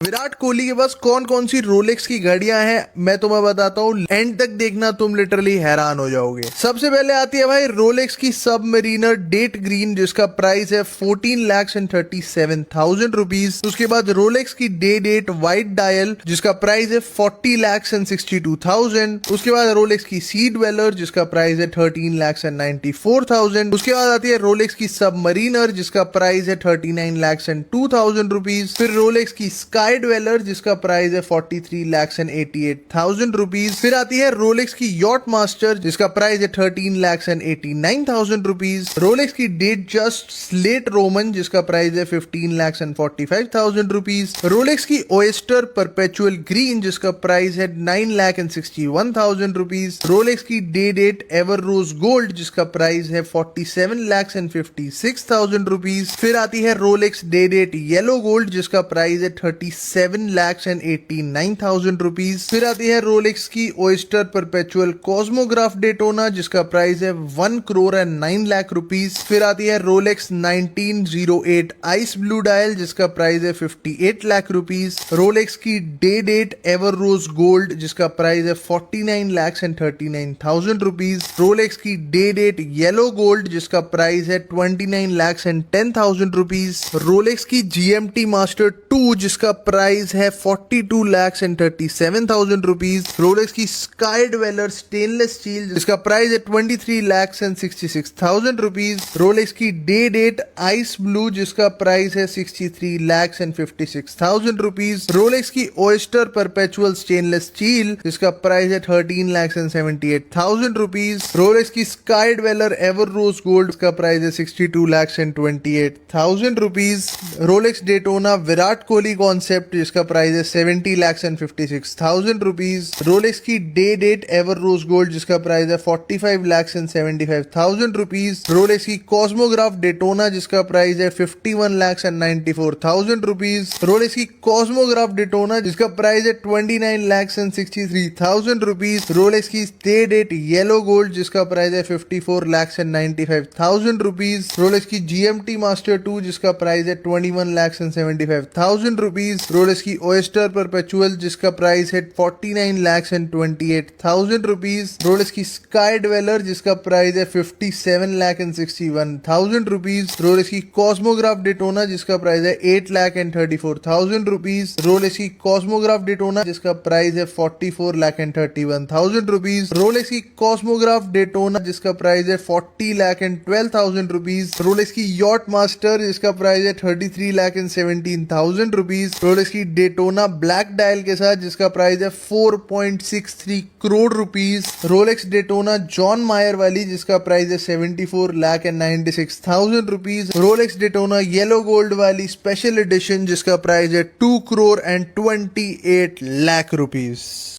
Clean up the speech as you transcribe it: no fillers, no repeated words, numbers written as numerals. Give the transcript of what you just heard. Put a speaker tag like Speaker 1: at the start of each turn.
Speaker 1: विराट कोहली के पास कौन कौन सी रोलेक्स की घड़ियां हैं मैं तुम्हें बताता हूँ। एंड तक देखना, तुम लिटरली हैरान हो जाओगे। सबसे पहले आती है भाई रोलेक्स की सबमरीनर डेट ग्रीन, जिसका प्राइस है 14,37,000 रुपीज। उसके बाद रोलेक्स की डे डेट वाइट डायल, जिसका प्राइस है 40,62,000। उसके बाद रोलेक्स की सी ड्वेलर, जिसका प्राइस है 13,94,000। उसके बाद आती है रोलेक्स की सबमरीनर, जिसका प्राइस है 39,02,000 रुपीज। फिर रोलेक्स की स्काई ड्वेलर, जिसका प्राइस है 43,88,000 रुपीज। फिर आती है रोलेक्स की यॉट मास्टर, जिसका प्राइस है 13,89,000 रुपीज। रोलेक्स की डेट जस्ट स्लेट रोमन, जिसका प्राइस है 15,45,000 रुपीज। रोलेक्स की ओएस्टर परपेचुअल ग्रीन, जिसका प्राइस है 9,61,000 रुपीज। रोलेक्स की डे डेट एवर रोज गोल्ड, जिसका प्राइस है 47,56,000 रुपीज। फिर आती है Rolex Day date yellow gold, जिसका प्राइस है 37,89,000 रुपीज। फिर आती है रोलेक्स की ओएस्टर परपेचुअल कॉस्मोग्राफ डेटोना, जिसका प्राइस है 1,09,00,000 रुपीज। फिर आती है रोलेक्स 1908 आइस ब्लू डायल, जिसका प्राइस है 58 लाख रुपीज। रोलेक्स की डे डेट एवर रोज गोल्ड, जिसका प्राइस है 49,39,000 रुपीज। रोलेक्स की डे डेट येलो गोल्ड, जिसका प्राइस है 29,10,000 रुपीज। रोलेक्स की जीएमटी मास्टर 2, जिसका प्राइस है 42,37,000 रुपीज। रोलेक्स की स्काई ड्वेलर स्टेनलेस स्टील, जिसका प्राइस है 23,66,000 रुपीज। रोलेक्स की डे डेट आइस ब्लू, जिसका प्राइस है 63,56,000 रुपीज। रोलेक्स की ओएस्टर परपेचुअल स्टेनलेस स्टील, जिसका प्राइस है 13,78,000 रुपीज। रोलेक्स की स्काई ड्वेलर एवर रोज गोल्ड, जिसका प्राइस है 62,28,000 rupees. Rolex Daytona Virat Kohli concept, जिसका प्राइस है 70,56,000 रुपीज। रोलेक्स की डे डेट एवर रोज गोल्ड, जिसका प्राइस है 45,75,000 रुपीज। रोलेक्स की कॉस्मोग्राफ डेटोना, जिसका प्राइस है 51,94,000 रुपीज। रोलेक्स की कॉस्मोग्राफ डेटोना, जिसका प्राइस है 29,63,000 रुपीज। रोलेक्स की डे डेट येलो गोल्ड, जिसका प्राइस है 54,95,000 रुपीज। रोलेक्स की जीएमटी मास्टर 2, जिसका प्राइस है 21,75,000 रुपीज। रोलेक्स की ओएस्टर परपेचुअल, जिसका प्राइस है 49,28,000 रुपीज। रोलेक्स की स्काई ड्वेलर, जिसका प्राइस है 57,61,000 रुपीज। रोलेक्स की कॉस्मोग्राफ डेटोना, जिसका प्राइस है 8,34,000 रुपीज। रोलेक्स की कॉस्मोग्राफ डेटोना, जिसका प्राइस है 44,31,000 रुपीज। रोलेक्स की कॉस्मोग्राफ डेटोना, जिसका प्राइस है 40,12,000 रुपीज। रोलेक्स की यॉट मास्टर, जिसका प्राइस है 33,17,000 रुपीज। रोलेक्स की डेटोना ब्लैक डायल के साथ, जिसका प्राइस है 4.63 crore rupees. Rolex Daytona John मायर वाली, जिसका प्राइस है 74,96,000 rupees. Rolex Daytona yellow gold वाली स्पेशल एडिशन, जिसका प्राइस है 2 crore and 28 lakh रुपीज।